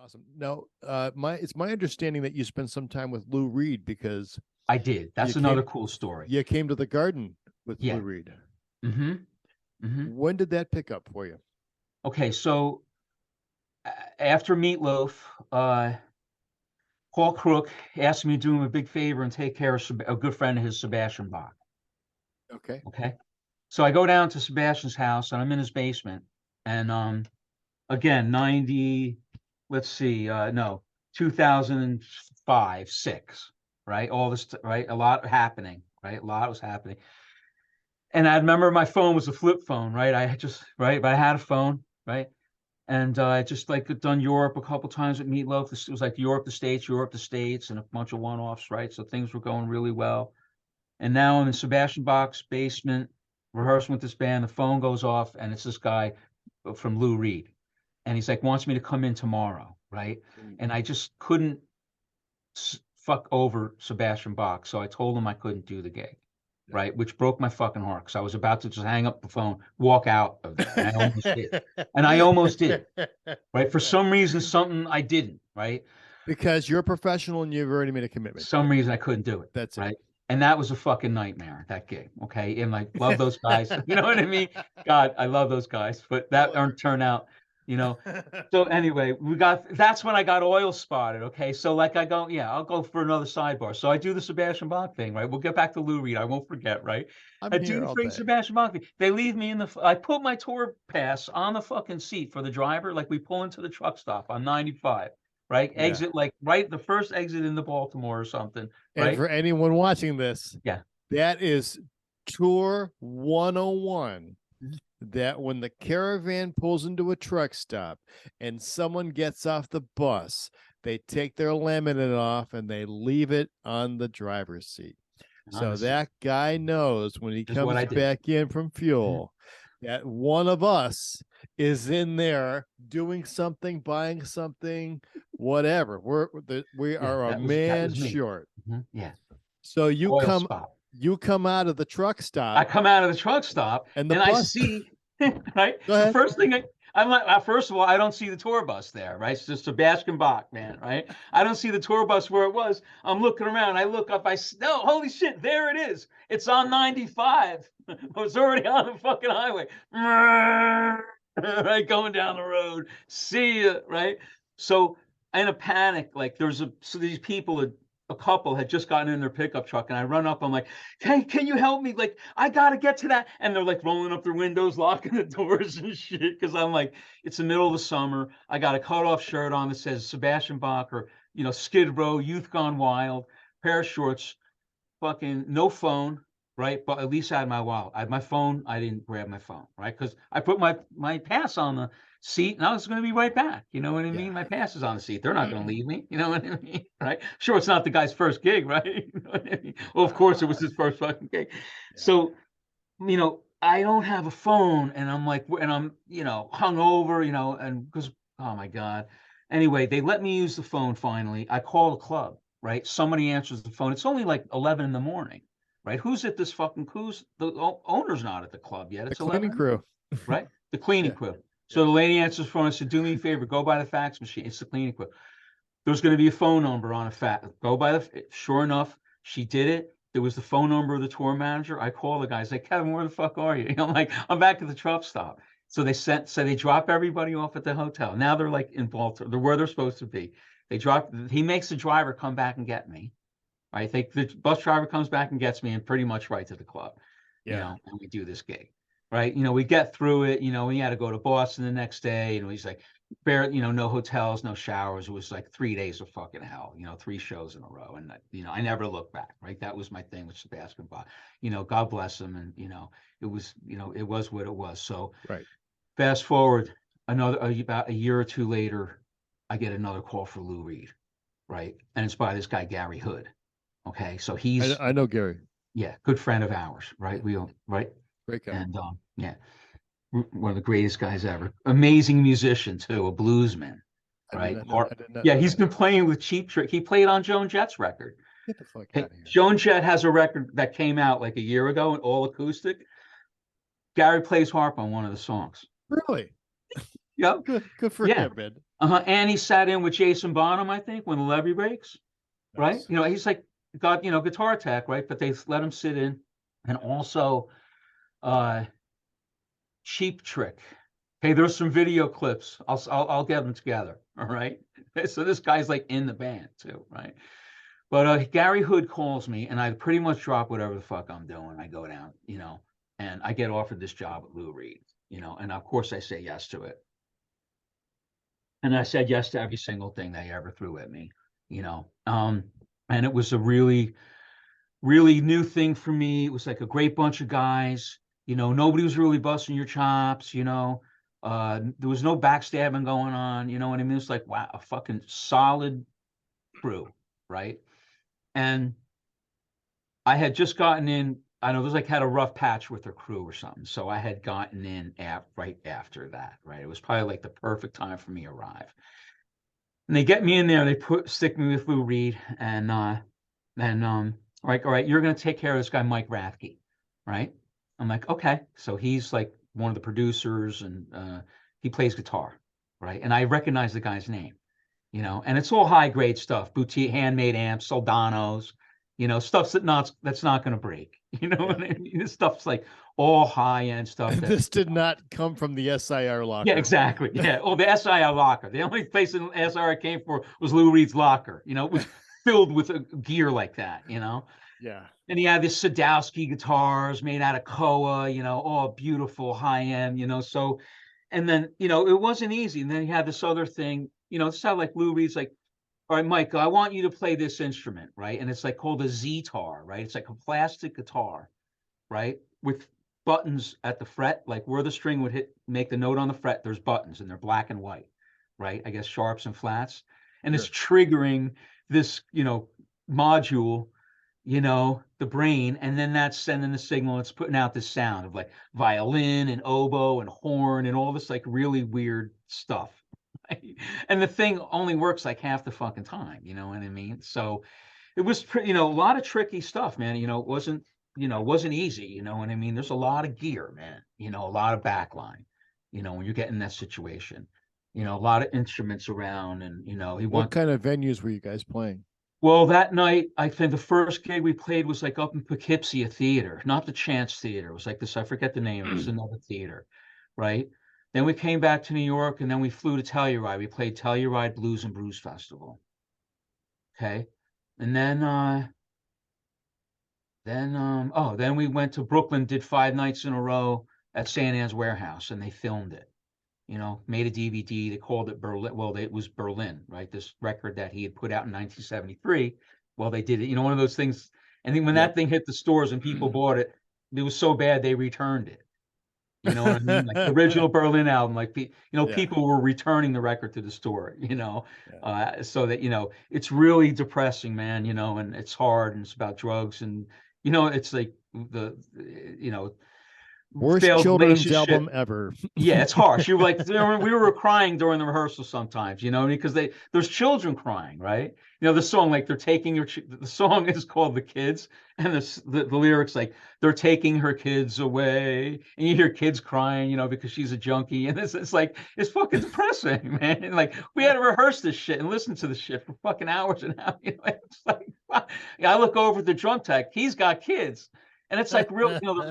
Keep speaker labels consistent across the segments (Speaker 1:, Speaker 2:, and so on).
Speaker 1: Awesome. Now, it's my understanding that you spent some time with Lou Reed because
Speaker 2: I did. That's another cool story.
Speaker 1: you came to the Garden with
Speaker 2: Yeah.
Speaker 1: Lou Reed.
Speaker 2: Mm-hmm. Mm-hmm.
Speaker 1: When did that pick up for you?
Speaker 2: Okay, so after Meatloaf, Paul Crook asked me to do him a big favor and take care of a good friend of his, Sebastian Bach.
Speaker 1: Okay.
Speaker 2: Okay. So I go down to Sebastian's house and I'm in his basement. And again, 90, let's see, no, 2005, 6, right? All this, right? A lot happening, right? A lot was happening. And I remember my phone was a flip phone, right? I had just, right? But I had a phone, right? And I just like done Europe a couple times with Meatloaf. It was like Europe the States, and a bunch of one-offs, right? So things were going really well. And now I'm in Sebastian Bach's basement, rehearsing with this band. The phone goes off, and it's this guy from Lou Reed. And he's like, wants me to come in tomorrow, right? And I just couldn't fuck over Sebastian Bach. So I told him I couldn't do the gig, right? Which broke my fucking heart because I was about to just hang up the phone, walk out of there. And I almost did. And I almost did, right? For some reason, something I didn't, right?
Speaker 1: Because you're a professional and you've already made a commitment.
Speaker 2: Some reason I couldn't do it.
Speaker 1: That's
Speaker 2: right.
Speaker 1: it.
Speaker 2: And that was a fucking nightmare, that gig. Okay. And like, love those guys. You know what I mean? God, I love those guys, but that didn't turn out, you know. So anyway, that's when I got oil spotted. Okay. So like I'll go for another sidebar. So I do the Sebastian Bach thing, right? We'll get back to Lou Reed. I won't forget, right? I do the freaking Sebastian Bach thing. They leave me I put my tour pass on the fucking seat for the driver. Like we pull into the truck stop on 95. Right?
Speaker 1: Yeah.
Speaker 2: Exit, like right, the first exit into Baltimore or something. Right?
Speaker 1: And for anyone watching this,
Speaker 2: yeah,
Speaker 1: that is Tour 101. That when the caravan pulls into a truck stop and someone gets off the bus, they take their laminate off and they leave it on the driver's seat. So that guy knows when he comes back in from fuel that one of us is in there doing something, buying something, whatever. We are a man short.
Speaker 2: Yeah.
Speaker 1: So you come out of the truck stop.
Speaker 2: I come out of the truck stop and I see right. The first thing I'm like, first of all, I don't see the tour bus there, right? It's just Sebastian Bach, man, right? I don't see the tour bus where it was. I'm looking around. I look up. No, holy shit, there it is. It's on 95. I was already on the fucking highway, right, going down the road. See ya, right? So in a panic, like so these people a couple had just gotten in their pickup truck, and I run up. I'm like, "Hey, can you help me? Like, I gotta get to that." And they're like rolling up their windows, locking the doors and shit. Because I'm like, it's the middle of the summer. I got a cut-off shirt on that says Sebastian Bach or Skid Row, Youth Gone Wild, pair of shorts, fucking no phone, right? But at least I had my wallet. I had my phone. I didn't grab my phone, right? Because I put my pass on the seat and I was going to be right back. You know what I mean? My pass is on the seat. They're not going to leave me. You know what I mean? Right? Sure, it's not the guy's first gig, right? You know what I mean? Well, of course it was his first fucking gig. Yeah. So, I don't have a phone and I'm like, and I'm, hungover, and because, oh my God. Anyway, they let me use the phone finally. I call the club, right? Somebody answers the phone. It's only like 11 in the morning, right? Who's at this fucking, the owner's not at the club yet. It's
Speaker 1: the cleaning
Speaker 2: 11,
Speaker 1: crew,
Speaker 2: right? The cleaning crew. So the lady answers the phone and said, "Do me a favor, go by the fax machine." It's the cleaning crew. There's going to be a phone number on a fax. Go by sure enough, she did it. There was the phone number of the tour manager. I call the guy. I say, "Kevin, where the fuck are you?" I'm like, "I'm back at the truck stop." So they drop everybody off at the hotel. Now they're like in Baltimore. They're where they're supposed to be. He makes the driver come back and get me. I think the bus driver comes back and gets me and pretty much right to the club. And we do this gig. Right. We get through it. We had to go to Boston the next day. He's like, no hotels, no showers. It was like 3 days of fucking hell, 3 shows in a row. And, I never looked back. Right. That was my thing with Sebastian Bach. God bless him. And, it was what it was. So fast forward about a year or two later, I get another call for Lou Reed. Right. And it's by this guy, Gary Hood. Okay. So
Speaker 1: I know Gary.
Speaker 2: Yeah. Good friend of ours. Right. Right.
Speaker 1: Great guy.
Speaker 2: And one of the greatest guys ever. Amazing musician too, a bluesman. Right? He's been playing with Cheap Trick. He played on Joan Jett's record.
Speaker 1: Get the fuck out of here.
Speaker 2: Joan Jett has a record that came out like a year ago, an all acoustic. Gary plays harp on one of the songs.
Speaker 1: Really?
Speaker 2: Yep.
Speaker 1: Good for
Speaker 2: Yeah.
Speaker 1: him, man.
Speaker 2: And he sat in with Jason Bonham, I think, when the levee breaks, right?
Speaker 1: Nice.
Speaker 2: You know, he's like got, you know, guitar tech, right? But they let him sit in. And also uh Cheap Trick. Hey, there's some video clips. I'll get them together. All right. So this guy's like in the band too, right? But Gary Hood calls me, and I pretty much drop whatever the fuck I'm doing. I go down, you know, and I get offered this job at Lou Reed, you know, and of course I say yes to it. And I said yes to every single thing they ever threw at me, you know. And it was a really, really new thing for me. It was like a great bunch of guys, you know, nobody was really busting your chops, you know. There was no backstabbing going on, you know what I mean? It's like, wow, a fucking solid crew, right? And I had just gotten in. I know it was like had a rough patch with their crew or something. So I had gotten in right after that, right? It was probably like the perfect time for me to arrive. And they get me in there, they stick me with Lou Reed, and all right, you're gonna take care of this guy, Mike Rathke, right? I'm like, okay. So he's like one of the producers, and he plays guitar, right? And I recognize the guy's name, you know, and it's all high grade stuff, boutique handmade amps, Soldanos, you know, stuff that's not going to break. You know
Speaker 1: Yeah.
Speaker 2: what I mean? This stuff's like all high end stuff that,
Speaker 1: This did not come from the SIR
Speaker 2: yeah,
Speaker 1: locker.
Speaker 2: exactly. Yeah. Oh, the SIR locker. The only place in SIR I came for was Lou Reed's locker. You know, it was filled with gear like that, you know.
Speaker 1: Yeah.
Speaker 2: And he had this Sadowski guitars made out of Koa, you know, all beautiful, high end, you know. So, and then, you know, it wasn't easy. And then he had this other thing, you know, it sounded like Lou Reed's like, all right, Mike, I want you to play this instrument, right? And it's like called a Z-tar, right? It's like a plastic guitar, right? With buttons at the fret, like where the string would hit, make the note on the fret, there's buttons and they're black and white, right? I guess sharps and flats. And it's
Speaker 1: Sure.
Speaker 2: triggering this, you know, module, you know, the brain, and then that's sending the signal. It's putting out this sound of like violin and oboe and horn and all this like really weird stuff. And the thing only works like half the fucking time, you know what I mean? So it was, you know, a lot of tricky stuff, man. You know, it wasn't, you know, wasn't easy, you know what I mean? There's a lot of gear, man, you know, a lot of backline, you know, when you're getting in that situation, you know, a lot of instruments around, and, you know, he
Speaker 1: What
Speaker 2: wants.
Speaker 1: kind of venues were you guys playing?
Speaker 2: Well, that night, I think the first gig we played was like up in Poughkeepsie, a theater, not the Chance Theater. It was like this, I forget the name. It was another theater, right? Then we came back to New York, and then we flew to Telluride. We played Telluride Blues and Brews Festival. Okay. And then we went to Brooklyn, did 5 nights in a row at St. Anne's Warehouse, and they filmed it, you know, made a DVD. They called it Berlin. Well, it was Berlin, right? This record that he had put out in 1973. Well, they did it, you know, one of those things. And then when
Speaker 1: Yep.
Speaker 2: that thing hit the stores and people bought it, it was so bad they returned it. You know what I mean? Like the original Berlin album, like you know,
Speaker 1: Yeah.
Speaker 2: people were returning the record to the store, you know,
Speaker 1: Yeah.
Speaker 2: so that, you know, it's really depressing, man, you know, and it's hard, and it's about drugs, and, you know, it's like you know,
Speaker 1: Worst
Speaker 2: failed
Speaker 1: children's
Speaker 2: relationship.
Speaker 1: album ever.
Speaker 2: Yeah, it's harsh. You were like, we were crying during the rehearsal sometimes, you know, because there's children crying, right? You know, the song, like they're taking the song is called The Kids, and the lyrics like they're taking her kids away, and you hear kids crying, you know, because she's a junkie, and it's like it's fucking depressing, man. And like we had to rehearse this shit and listen to the shit for fucking hours and hours. You know, it's like yeah, I look over at the drum tech, he's got kids, and it's like real, you know,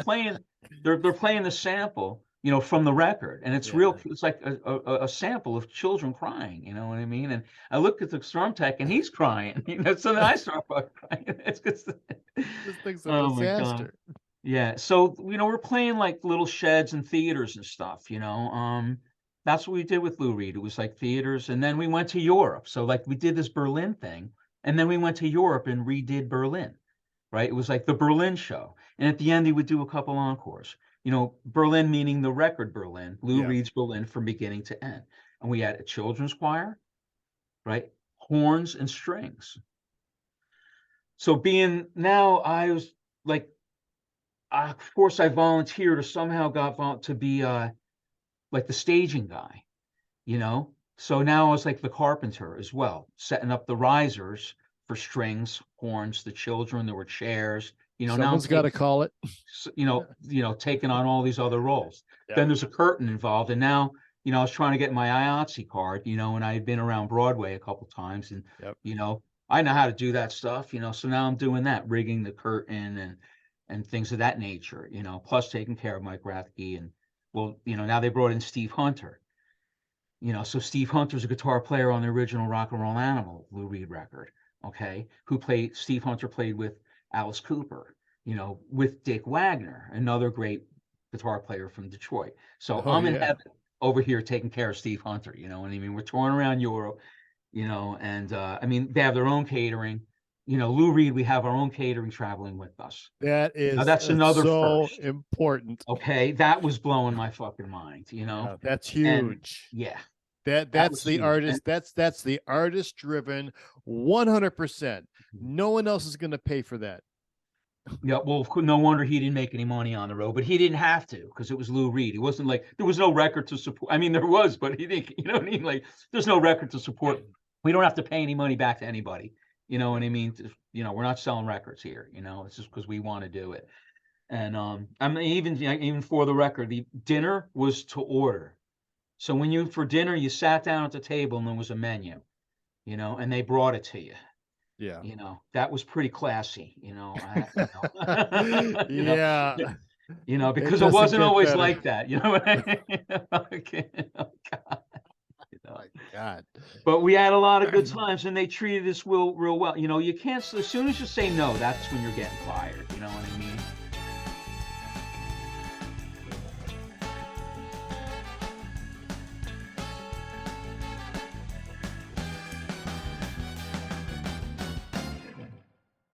Speaker 2: they're playing the sample, you know, from the record, and it's
Speaker 1: Yeah.
Speaker 2: real. It's like a sample of children crying. You know what I mean? And I look at the drum tech, and he's crying. You know, so then I start fucking crying. It's just,
Speaker 1: This thing's a
Speaker 2: oh my god,
Speaker 1: disaster.
Speaker 2: yeah. So you know, we're playing like little sheds and theaters and stuff. You know, that's what we did with Lou Reed. It was like theaters, and then we went to Europe. So like we did this Berlin thing, and then we went to Europe and redid Berlin, right? It was like the Berlin show. And at the end, he would do a couple encores. You know, Berlin meaning the record Berlin, Lou
Speaker 1: Yeah.
Speaker 2: Reed's Berlin from beginning to end. And we had a children's choir, right? Horns and strings. So being now, I was like, of course, I volunteered or somehow got to be like the staging guy, you know? So now I was like the carpenter as well, setting up the risers for strings, horns, the children. There were chairs. You know, now I'm
Speaker 1: Someone's got to
Speaker 2: taking,
Speaker 1: call it.
Speaker 2: you know, taking on all these other roles.
Speaker 1: Yeah.
Speaker 2: Then there's a curtain involved, and now, you know, I was trying to get my IATSE card, you know, and I had been around Broadway a couple times, and
Speaker 1: Yep.
Speaker 2: you know, I know how to do that stuff, you know. So now I'm doing that, rigging the curtain and things of that nature, you know, plus taking care of Mike Rathke. And well, you know, now they brought in Steve Hunter, you know, so Steve Hunter's a guitar player on the original Rock and Roll Animal Lou Reed record, okay? Steve Hunter played with Alice Cooper, you know, with Dick Wagner, another great guitar player from Detroit. So
Speaker 1: Oh
Speaker 2: I'm in
Speaker 1: yeah.
Speaker 2: heaven over here taking care of Steve Hunter, you know what I mean? We're touring around Europe, you know, and I mean, they have their own catering. You know, Lou Reed, we have our own catering traveling with us.
Speaker 1: That
Speaker 2: Now
Speaker 1: is
Speaker 2: that's another
Speaker 1: so
Speaker 2: first.
Speaker 1: important.
Speaker 2: Okay, that was blowing my fucking mind, you know?
Speaker 1: Yeah, that's
Speaker 2: And
Speaker 1: huge.
Speaker 2: yeah,
Speaker 1: That
Speaker 2: that
Speaker 1: that's
Speaker 2: was
Speaker 1: the
Speaker 2: huge.
Speaker 1: artist. That's the artist driven 100%.
Speaker 2: And
Speaker 1: No one else is going to pay for that.
Speaker 2: yeah, well, no wonder he didn't make any money on the road, but he didn't have to because it was Lou Reed. It wasn't like there was no record to support. I mean, there was, but he didn't, you know what I mean? Like, there's no record to support. We don't have to pay any money back to anybody. You know what I mean? You know, we're not selling records here. You know, it's just because we want to do it. And I mean, even for the record, the dinner was to order. So when you for dinner, you sat down at the table and there was a menu, you know, and they brought it to you.
Speaker 1: Yeah.
Speaker 2: You know, that was pretty classy, you know. You know,
Speaker 1: Yeah.
Speaker 2: you know,
Speaker 1: It
Speaker 2: because it
Speaker 1: doesn't
Speaker 2: wasn't
Speaker 1: get
Speaker 2: always
Speaker 1: better.
Speaker 2: like that, you know what I mean? Okay, oh God, you know.
Speaker 1: My God.
Speaker 2: But we had a lot of good times, and they treated us real well. You know, you can't as soon as you say no, that's when you're getting fired. You know what I mean?